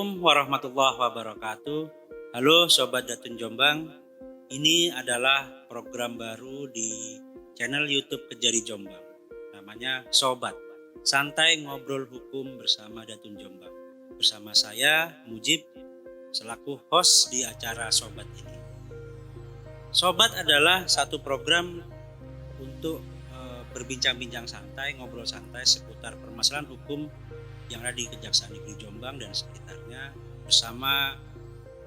Assalamualaikum warahmatullahi wabarakatuh. Halo Sobat Datun Jombang. Ini adalah program baru di channel YouTube Kejari Jombang. Namanya Sobat, santai ngobrol hukum bersama Datun Jombang. Bersama saya Mujib selaku host di acara Sobat ini. Sobat adalah satu program untuk berbincang-bincang santai, ngobrol santai seputar permasalahan hukum yang ada di Kejaksaan Negeri Jombang dan sekitarnya bersama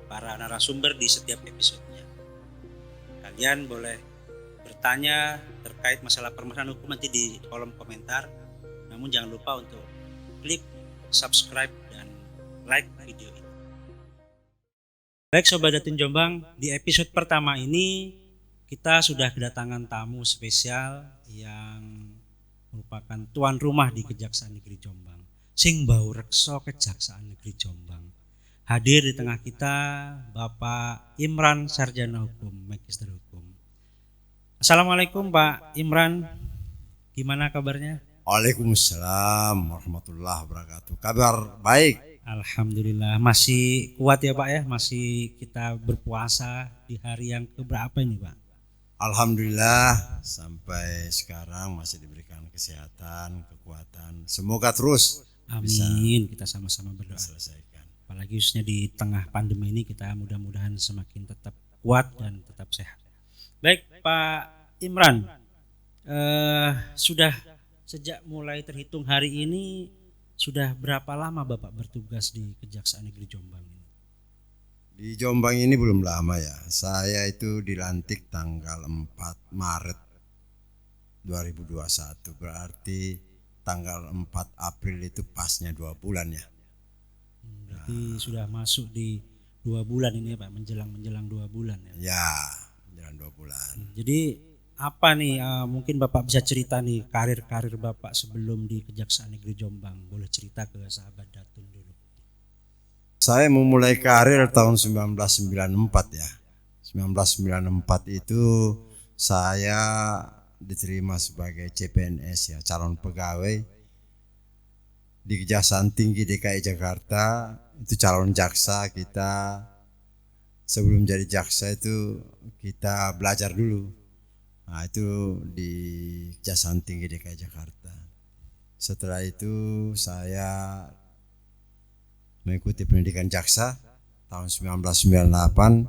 para narasumber di setiap episodenya. Kalian boleh bertanya terkait masalah permasalahan hukum nanti di kolom komentar. Namun jangan lupa untuk klik subscribe dan like video ini. Baik Sobat Datun Jombang, di episode pertama ini kita sudah kedatangan tamu spesial yang merupakan tuan rumah di Kejaksaan Negeri Jombang. Sing bau rekso Kejaksaan Negeri Jombang. Hadir di tengah kita Bapak Imran, Sarjana Hukum, Magister Hukum. Assalamualaikum Pak Imran, gimana kabarnya? Waalaikumsalam warahmatullahi wabarakatuh. Kabar baik. Alhamdulillah, masih kuat ya Pak ya, masih kita berpuasa di hari yang keberapa ini Pak? Alhamdulillah sampai sekarang masih diberikan kesehatan, kekuatan. Semoga terus Amin, kita sama-sama berdoa. selesaikan. Apalagi khususnya di tengah pandemi ini kita mudah-mudahan semakin tetap kuat dan tetap sehat. Baik Pak Imran, sudah sejak mulai terhitung hari ini sudah berapa lama Bapak bertugas di Kejaksaan Negeri Jombang ini? Di Jombang ini belum lama ya. Saya itu dilantik tanggal 4 Maret 2021. Berarti tanggal 4 April itu pasnya 2 bulan ya. Berarti sudah masuk di 2 bulan ini ya Pak, menjelang 2 bulan ya. Ya, jalan 2 bulan. Jadi apa nih mungkin Bapak bisa cerita nih karir Bapak sebelum di Kejaksaan Negeri Jombang. Boleh cerita ke sahabat Datun dulu. Saya memulai karir tahun 1994 ya. 1994 itu saya diterima sebagai CPNS ya, calon pegawai di Kejaksaan Tinggi DKI Jakarta. Itu calon jaksa. Kita sebelum jadi jaksa itu kita belajar dulu. Nah itu di Kejaksaan Tinggi DKI Jakarta. Setelah itu saya mengikuti pendidikan jaksa tahun 1998.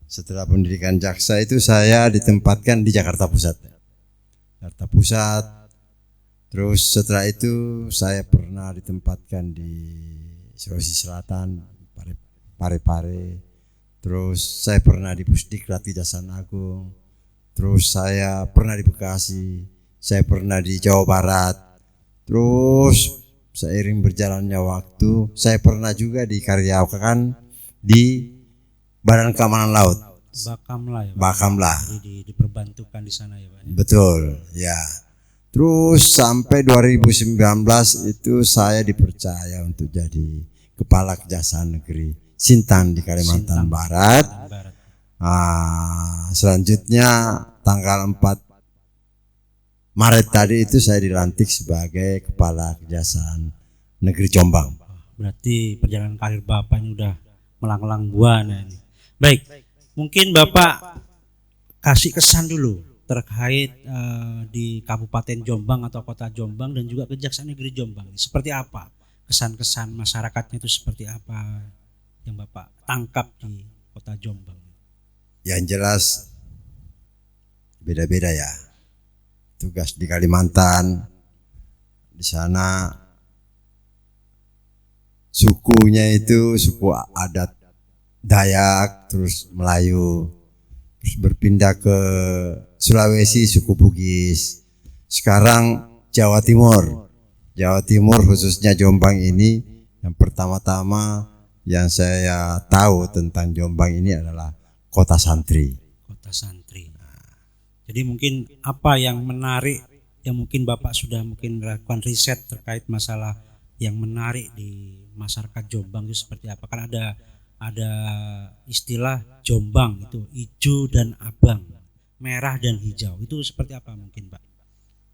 Setelah pendidikan jaksa itu saya ditempatkan di Jakarta Pusat. Terus setelah itu saya pernah ditempatkan di Sulawesi Selatan, Parepare. Terus saya pernah di Pusdiklat Kejaksaan Agung. Terus saya pernah di Bekasi. Saya pernah di Jawa Barat. Terus seiring berjalannya waktu, saya pernah juga dikaryakan di Badan Keamanan Laut. Bakamla ya Pak. Bakamla. Jadi diperbantukan di sana ya Pak. Betul, ya. Terus sampai 2019 itu saya dipercaya untuk jadi Kepala Kejaksaan Negeri Sintang di Kalimantan Barat. Selanjutnya tanggal 4 Maret tadi itu saya dilantik sebagai Kepala Kejaksaan Negeri Jombang. Berarti perjalanan karir Bapak ini udah melanglang buana ini. Baik, mungkin Bapak kasih kesan dulu terkait di Kabupaten Jombang atau Kota Jombang dan juga Kejaksaan Negeri Jombang. Seperti apa kesan-kesan masyarakatnya itu, seperti apa yang Bapak tangkap di Kota Jombang? Yang jelas beda-beda ya. Tugas di Kalimantan, di sana sukunya itu suku adat Dayak, terus Melayu, terus berpindah ke Sulawesi suku Bugis. Sekarang Jawa Timur khususnya Jombang ini, yang pertama-tama yang saya tahu tentang Jombang ini adalah kota santri. Kota santri. Jadi mungkin apa yang menarik, yang mungkin Bapak sudah mungkin melakukan riset terkait masalah yang menarik di masyarakat Jombang itu seperti apa? Kan ada istilah Jombang itu hijau dan abang, merah dan hijau. Itu seperti apa mungkin Pak?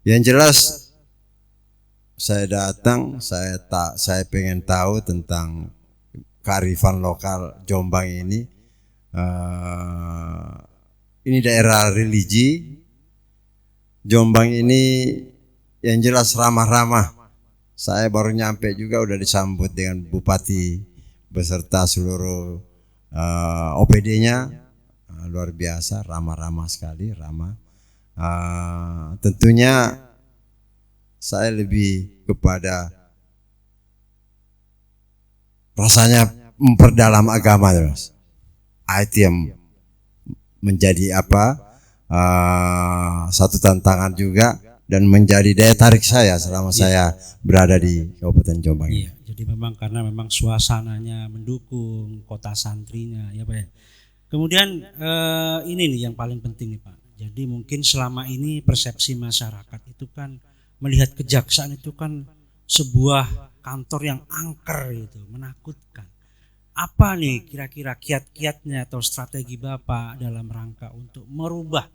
Yang jelas saya datang, saya pengen tahu tentang kearifan lokal Jombang ini daerah religi. Jombang ini yang jelas ramah-ramah. Saya baru nyampe juga udah disambut dengan bupati beserta seluruh OPD-nya. Luar biasa, ramah-ramah sekali, ramah. Tentunya saya lebih kepada rasanya memperdalam agama, terus. Itu yang menjadi satu tantangan juga dan menjadi daya tarik saya selama saya berada di Kabupaten Jombang. Iya, jadi memang karena memang suasananya mendukung, kota santrinya, ya Pak ya. Kemudian ini nih yang paling penting nih Pak. Jadi mungkin selama ini persepsi masyarakat itu kan melihat kejaksaan itu kan sebuah kantor yang angker gitu, menakutkan. Apa nih kira-kira kiat-kiatnya atau strategi Bapak dalam rangka untuk merubah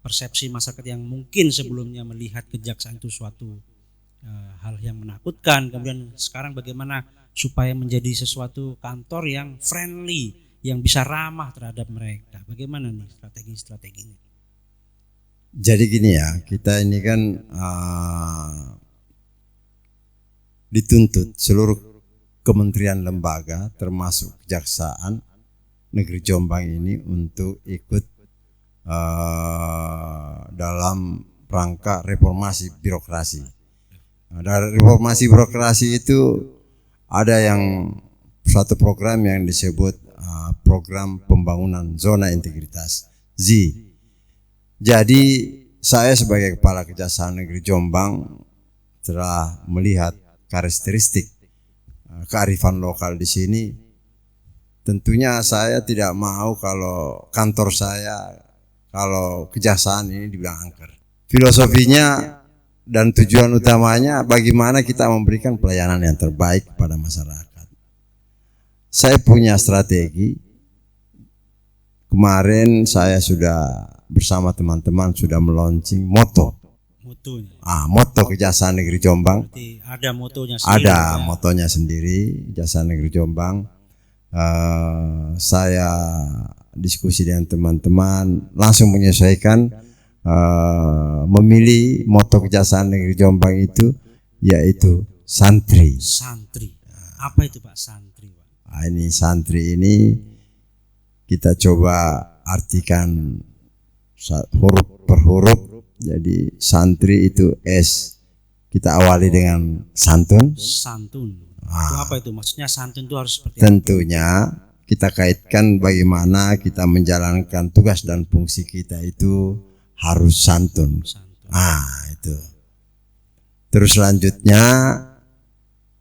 persepsi masyarakat yang mungkin sebelumnya melihat kejaksaan itu suatu hal yang menakutkan, kemudian sekarang bagaimana supaya menjadi sesuatu kantor yang friendly, yang bisa ramah terhadap mereka. Bagaimana nih strategi-strateginya? Jadi gini ya, kita ini kan dituntut seluruh kementerian lembaga termasuk Kejaksaan Negeri Jombang ini untuk ikut dalam rangka reformasi birokrasi. Dari reformasi birokrasi itu ada yang suatu program yang disebut program pembangunan zona integritas Z. Jadi saya sebagai Kepala Kejaksaan Negeri Jombang telah melihat karakteristik kearifan lokal di sini. Tentunya saya tidak mau kalau kantor saya, kalau kejaksaan ini dibilang angker. Filosofinya dan tujuan utamanya bagaimana kita memberikan pelayanan yang terbaik kepada masyarakat. Saya punya strategi. Kemarin saya sudah bersama teman-teman sudah meluncing moto. Motonya. Moto Kejaksaan Negeri Jombang. Berarti ada motonya sendiri. Ada motonya sendiri, Kejaksaan Negeri Jombang. Saya diskusi dengan teman-teman, langsung menyesuaikan memilih moto Kejaksaan Negeri Jombang itu yaitu santri. Santri. Apa itu Pak santri, Pak? Ini santri ini kita coba artikan huruf per huruf. Jadi santri itu S. Kita awali dengan santun. Santun. Itu apa itu? Maksudnya santun itu harus seperti tentunya kita kaitkan bagaimana kita menjalankan tugas dan fungsi kita itu harus santun. Itu. Terus selanjutnya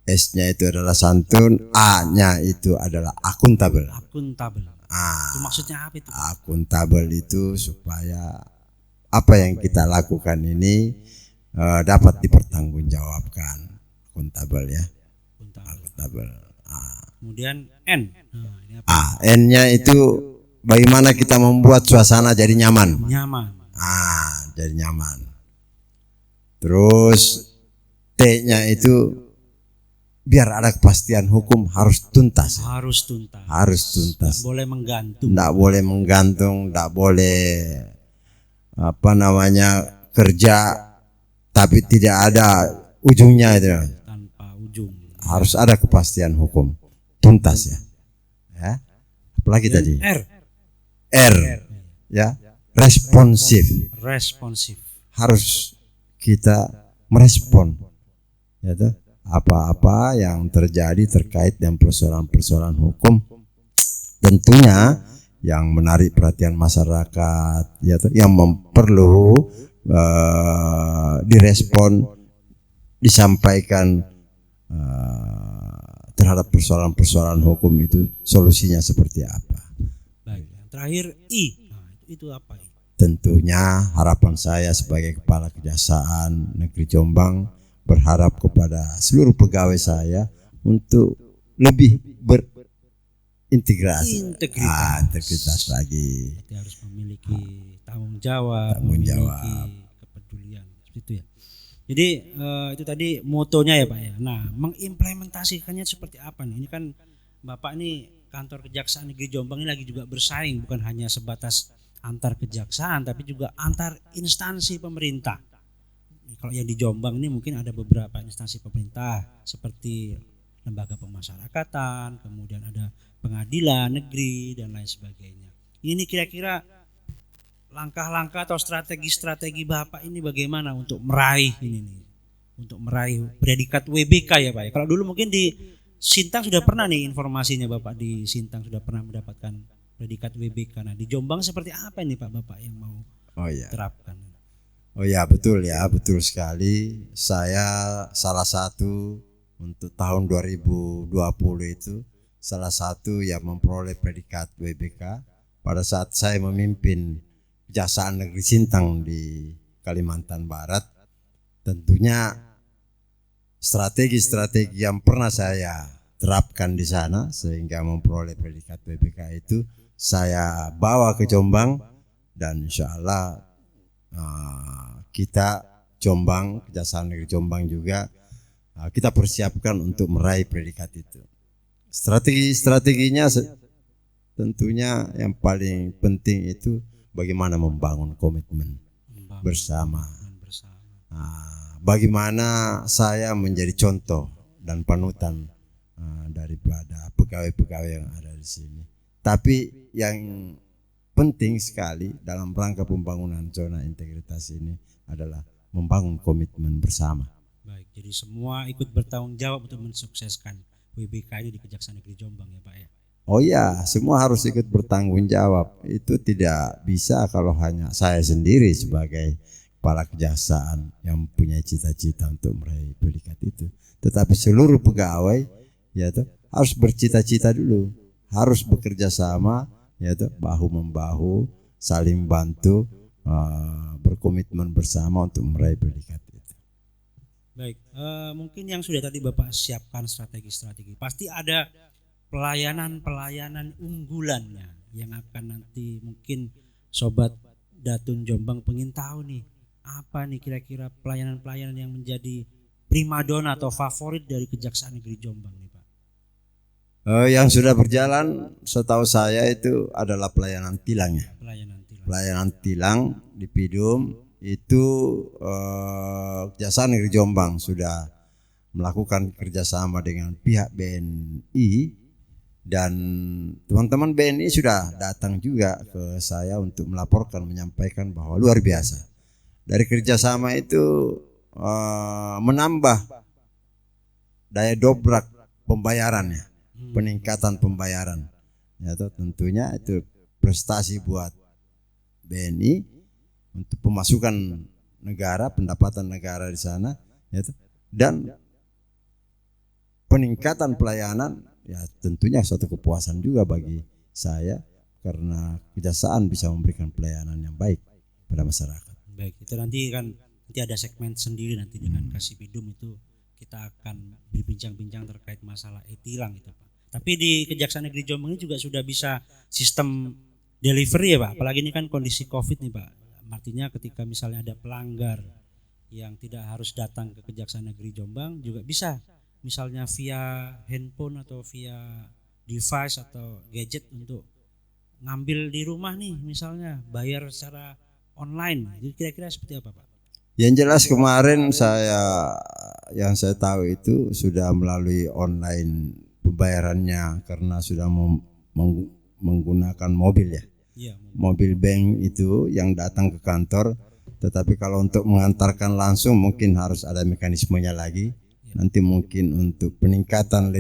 S-nya itu adalah santun, A-nya itu adalah akuntabel. Akuntabel. Itu maksudnya apa itu? Akuntabel itu supaya apa yang kita lakukan ini dapat dipertanggungjawabkan. Akuntabel ya. Akuntabel. Kemudian N. Ini apa? N-nya itu bagaimana kita membuat suasana jadi nyaman. Nyaman. Jadi nyaman. Terus T-nya itu biar ada kepastian hukum harus tuntas. Harus tuntas. Harus tuntas. Nggak boleh menggantung. Nggak boleh menggantung, nggak boleh kerja tapi tidak ada ujungnya itu. Tanpa ujung. Harus ada kepastian hukum. Tuntas ya. Apalagi tadi? R. Ya. Responsif. Harus kita merespon. Ya tuh. Apa-apa yang terjadi terkait dengan persoalan-persoalan hukum, tentunya yang menarik perhatian masyarakat, ya tuh, yang perlu direspon, disampaikan terhadap persoalan-persoalan hukum itu solusinya seperti apa. Baik. Yang terakhir I. Itu apa? Tentunya harapan saya sebagai Kepala Kejaksaan Negeri Jombang berharap kepada seluruh pegawai saya untuk lebih berintegrasi, integritas lagi. Berarti harus memiliki tanggung jawab, memiliki kepedulian, seperti itu ya. Jadi itu tadi motonya ya Pak ya. Nah, mengimplementasikannya seperti apa nih? Ini kan Bapak ini kantor Kejaksaan Negeri Jombang ini lagi juga bersaing, bukan hanya sebatas antar kejaksaan tapi juga antar instansi pemerintah. Kalau yang di Jombang ini mungkin ada beberapa instansi pemerintah seperti lembaga pemasyarakatan, kemudian ada pengadilan negeri dan lain sebagainya. Ini kira-kira langkah-langkah atau strategi-strategi Bapak ini bagaimana untuk meraih ini nih, untuk meraih predikat WBK ya Pak ya. Kalau dulu mungkin di Sintang sudah pernah nih informasinya Bapak, di Sintang sudah pernah mendapatkan predikat WBK. Nah di Jombang seperti apa ini Pak Bapak yang mau Oh iya. terapkan? Oh ya, betul ya, betul sekali. Saya salah satu untuk tahun 2020 itu salah satu yang memperoleh predikat WBK pada saat saya memimpin Kejaksaan Negeri Sintang di Kalimantan Barat. Tentunya strategi-strategi yang pernah saya terapkan di sana sehingga memperoleh predikat WBK itu saya bawa ke Jombang, dan insya Allah kita Jombang, Kejaksaan Negeri Jombang juga kita persiapkan untuk meraih predikat itu. Strategi-strateginya tentunya yang paling penting itu bagaimana membangun komitmen bersama. Bagaimana saya menjadi contoh dan panutan daripada pegawai-pegawai yang ada di sini. Tapi yang penting sekali dalam rangka pembangunan zona integritas ini adalah membangun komitmen bersama. Baik, jadi semua ikut bertanggung jawab untuk mensukseskan WBK ini di Kejaksaan Negeri Jombang ya Pak ya. Oh ya, semua harus ikut bertanggung jawab. Itu tidak bisa kalau hanya saya sendiri sebagai kepala kejaksaan yang punya cita-cita untuk meraih predikat itu. Tetapi seluruh pegawai ya tuh harus bercita-cita dulu, harus bekerja sama ya tuh, bahu membahu, saling bantu, berkomitmen bersama untuk meraih predikat itu. Baik, mungkin yang sudah tadi Bapak siapkan strategi-strategi, pasti ada pelayanan unggulannya yang akan nanti mungkin Sobat Datun Jombang pengen tahu nih, apa nih kira-kira pelayanan-pelayanan yang menjadi primadona atau favorit dari Kejaksaan Negeri Jombang nih Pak? Yang sudah berjalan setahu saya itu adalah pelayanan tilangnya. Pelayanan tilang di Pidum itu Kejaksaan Negeri Jombang sudah melakukan kerjasama dengan pihak BNI, dan teman-teman BNI sudah datang juga ke saya untuk melaporkan, menyampaikan bahwa luar biasa dari kerjasama itu menambah daya dobrak pembayarannya, peningkatan pembayaran. Ya, tentunya itu prestasi buat BNI untuk pemasukan negara, pendapatan negara di sana, ya, dan peningkatan pelayanan. Ya tentunya suatu kepuasan juga bagi saya karena kejaksaan bisa memberikan pelayanan yang baik pada masyarakat. Baik, itu nanti ada segmen sendiri nanti dengan Kasih Pidum, itu kita akan berbincang-bincang terkait masalah e-tilang itu Pak. Tapi di Kejaksaan Negeri Jombang ini juga sudah bisa sistem delivery ya Pak. Apalagi ini kan kondisi Covid nih Pak. Artinya ketika misalnya ada pelanggar yang tidak harus datang ke Kejaksaan Negeri Jombang juga bisa, misalnya via handphone atau via device atau gadget untuk ngambil di rumah nih, misalnya bayar secara online. Jadi kira-kira seperti apa Pak? Yang jelas kemarin yang saya tahu itu sudah melalui online pembayarannya karena sudah menggunakan mobil ya. Ya, mobil bank itu yang datang ke kantor. Tetapi kalau untuk mengantarkan langsung mungkin harus ada mekanismenya lagi. Nanti mungkin untuk peningkatan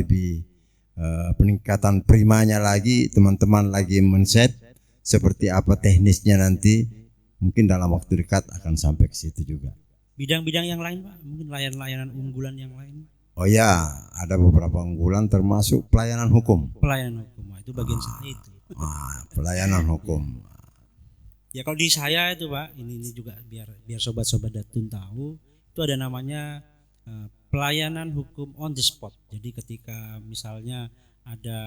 peningkatan primanya lagi, teman-teman lagi men-set seperti apa teknisnya nanti, mungkin dalam waktu dekat akan sampai ke situ juga. Bidang-bidang yang lain Pak, mungkin layanan unggulan yang lain? Oh ya, ada beberapa unggulan termasuk pelayanan hukum. Pelayanan hukum, itu bagian saya itu. Pelayanan hukum. Ya kalau di saya itu Pak, ini juga biar sobat-sobat Datun tahu, itu ada namanya pelayanan hukum on the spot. Jadi ketika misalnya ada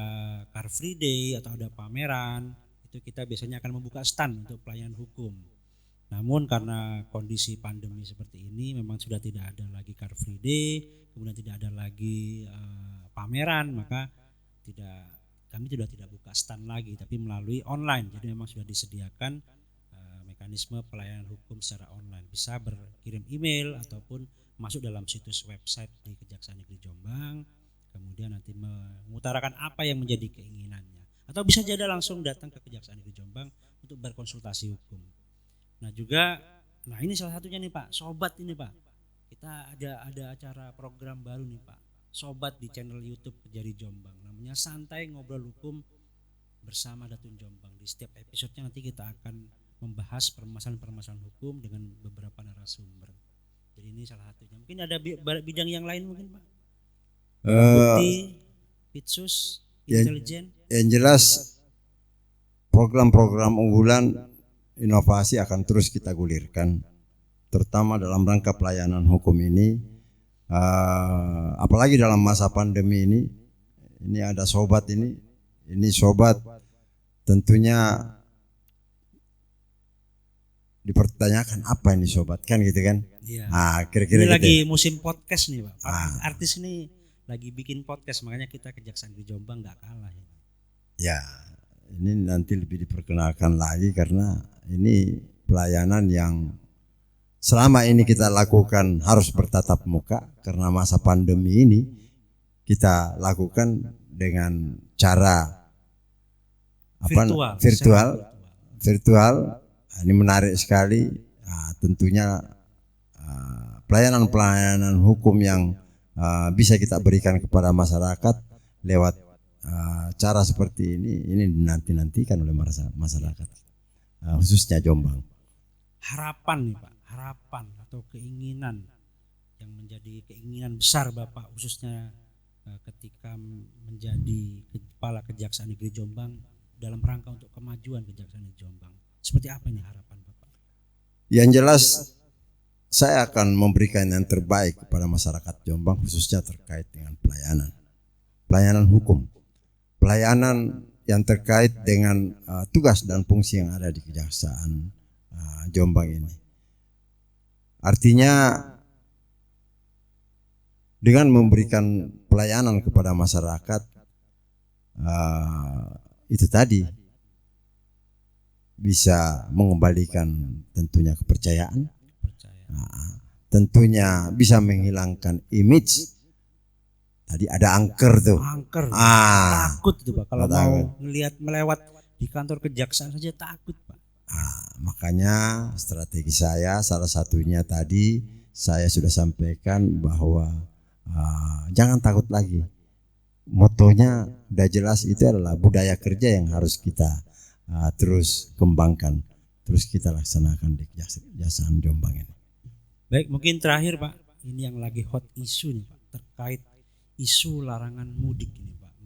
Car Free Day atau ada pameran, itu kita biasanya akan membuka stand untuk pelayanan hukum. Namun karena kondisi pandemi seperti ini memang sudah tidak ada lagi Car Free Day, kemudian tidak ada lagi pameran, maka kami tidak buka stand lagi, tapi melalui online. Jadi memang sudah disediakan mekanisme pelayanan hukum secara online. Bisa berkirim email ataupun masuk dalam situs website di Kejaksaan Negeri Jombang, kemudian nanti mengutarakan apa yang menjadi keinginannya. Atau bisa jadi langsung datang ke Kejaksaan Negeri Jombang untuk berkonsultasi hukum. Nah ini salah satunya nih Pak, Sobat ini Pak. Kita ada acara program baru nih Pak, Sobat di channel YouTube Kejari Jombang. Namanya Santai Ngobrol Hukum bersama Datun Jombang. Di setiap episodenya nanti kita akan membahas permasalahan-permasalahan hukum dengan beberapa narasumber. Jadi ini salah satunya. Mungkin ada bidang yang lain mungkin Pak? Bukti, Pitsus, intelijen. Yang jelas program-program unggulan inovasi akan terus kita gulirkan, terutama dalam rangka pelayanan hukum ini. Apalagi dalam masa pandemi ini ada Sobat ini Sobat tentunya dipertanyakan apa ini Sobat kan gitu kan. Iya. Kira-kira ini gitu lagi musim podcast nih Pak. Artis ini lagi bikin podcast, makanya kita Kejaksaan Negeri Jombang nggak kalah ya. Ini nanti lebih diperkenalkan lagi karena ini pelayanan yang selama ini kita lakukan harus bertatap muka karena masa pandemi ini kita lakukan dengan cara virtual. Ini menarik sekali. Tentunya pelayanan hukum yang bisa kita berikan kepada masyarakat lewat cara seperti ini dinanti-nantikan oleh masyarakat, khususnya Jombang. Harapan nih Pak, harapan atau keinginan yang menjadi keinginan besar Bapak khususnya ketika menjadi kepala Kejaksaan Negeri Jombang dalam rangka untuk kemajuan Kejaksaan Negeri Jombang. Seperti apa ini harapan Bapak? Yang jelas saya akan memberikan yang terbaik kepada masyarakat Jombang, khususnya terkait dengan pelayanan hukum, pelayanan yang terkait dengan tugas dan fungsi yang ada di Kejaksaan Jombang ini. Artinya dengan memberikan pelayanan kepada masyarakat itu tadi bisa mengembalikan tentunya kepercayaan. Tentunya bisa menghilangkan image. Tadi ada angker tuh. Takut tuh Pak kalau mau melewat di kantor kejaksaan saja takut Pak. Makanya strategi saya salah satunya tadi saya sudah sampaikan bahwa jangan takut lagi. Motonya udah jelas, itu adalah budaya kerja yang harus kita terus kembangkan, terus kita laksanakan di Kejaksaan Jombang ini. Baik, mungkin terakhir Pak, ini yang lagi hot isu nih Pak, terkait isu larangan mudik ini Pak.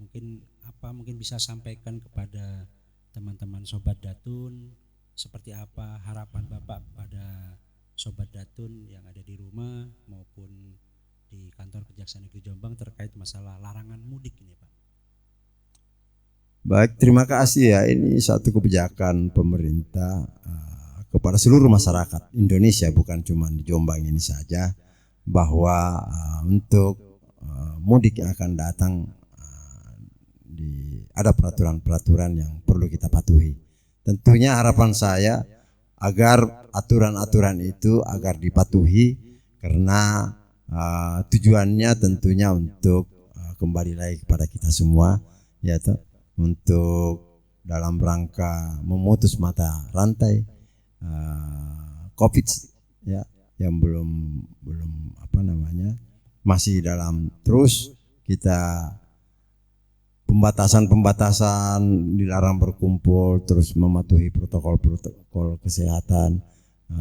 Mungkin bisa sampaikan kepada teman-teman Sobat Datun, seperti apa harapan Bapak pada Sobat Datun yang ada di rumah maupun di kantor Kejaksaan Negeri Jombang terkait masalah larangan mudik ini Pak. Baik, terima kasih ya. Ini satu kebijakan pemerintah kepada seluruh masyarakat Indonesia, bukan cuma di Jombang ini saja, bahwa untuk mudik yang akan datang ada peraturan-peraturan yang perlu kita patuhi. Tentunya harapan saya agar aturan-aturan itu agar dipatuhi, karena tujuannya tentunya untuk kembali lagi kepada kita semua, yaitu untuk dalam rangka memutus mata rantai COVID ya, yang belum masih dalam terus kita pembatasan dilarang berkumpul, terus mematuhi protokol kesehatan,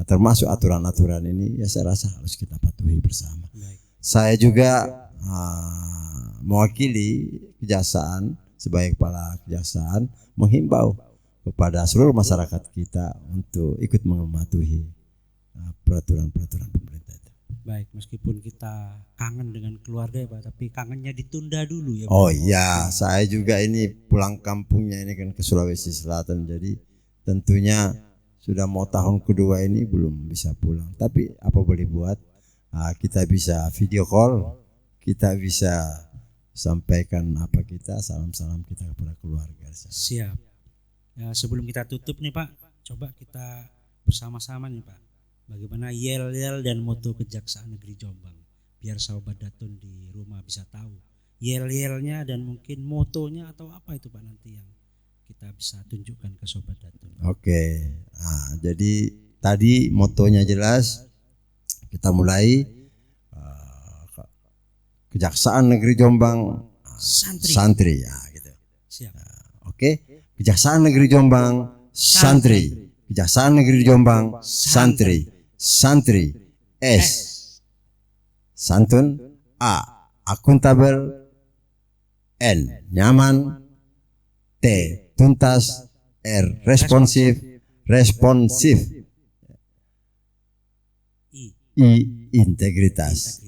termasuk aturan-aturan ini ya saya rasa harus kita patuhi bersama. Baik. Saya juga mewakili kejaksaan sebagai kepala kejaksaan menghimbau kepada seluruh masyarakat kita untuk ikut mematuhi peraturan-peraturan pemerintah itu. Baik, meskipun kita kangen dengan keluarga ya Pak, tapi kangennya ditunda dulu ya Pak. Oh iya, saya juga ini pulang kampungnya ini kan ke Sulawesi Selatan, jadi tentunya sudah mau tahun kedua ini belum bisa pulang. Tapi apa boleh buat, kita bisa video call, kita bisa sampaikan apa kita, salam-salam kita kepada keluarga. Siap. Ya, sebelum kita tutup nih Pak, coba kita bersama-sama nih Pak, bagaimana yel-yel dan moto Kejaksaan Negeri Jombang, biar Sobat Datun di rumah bisa tahu yel-yelnya dan mungkin motonya atau apa itu Pak nanti yang kita bisa tunjukkan ke Sobat Datun. Oke, nah, jadi tadi motonya jelas. Kita mulai Kejaksaan Negeri Jombang santri ya gitu. Siap. Oke, Kejaksaan Negeri Jombang santri. Kejaksaan Negeri Jombang santri. Santri S. Santun. A. Akuntabel. N. Nyaman. T. Tuntas. R. Responsif. I. Integritas.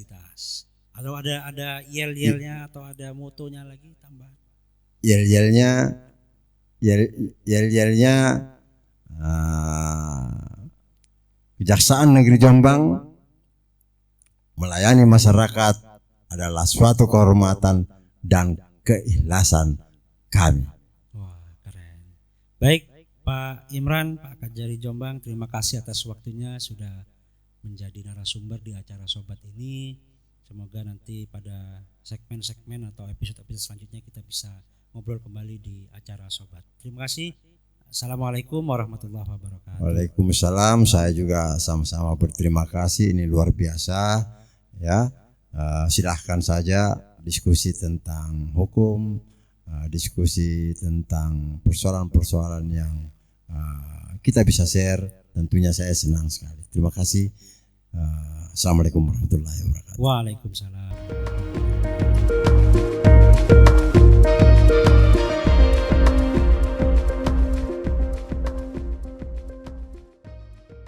Atau ada yel-yelnya atau ada motonya lagi tambah. Yel-yelnya Kejaksaan Negeri Jombang melayani masyarakat adalah suatu kehormatan dan keikhlasan kami. Wah, keren. Baik Pak Imran, Pak Kajari Jombang, terima kasih atas waktunya sudah menjadi narasumber di acara Sobat ini. Semoga nanti pada segmen-segmen atau episode-episode selanjutnya kita bisa ngobrol kembali di acara Sobat. Terima kasih. Assalamualaikum warahmatullahi wabarakatuh. Waalaikumsalam. Saya juga sama-sama berterima kasih. Ini luar biasa ya. Silahkan saja diskusi tentang hukum, diskusi tentang persoalan-persoalan yang kita bisa share. Tentunya saya senang sekali. Terima kasih. Assalamualaikum warahmatullahi wabarakatuh. Waalaikumsalam.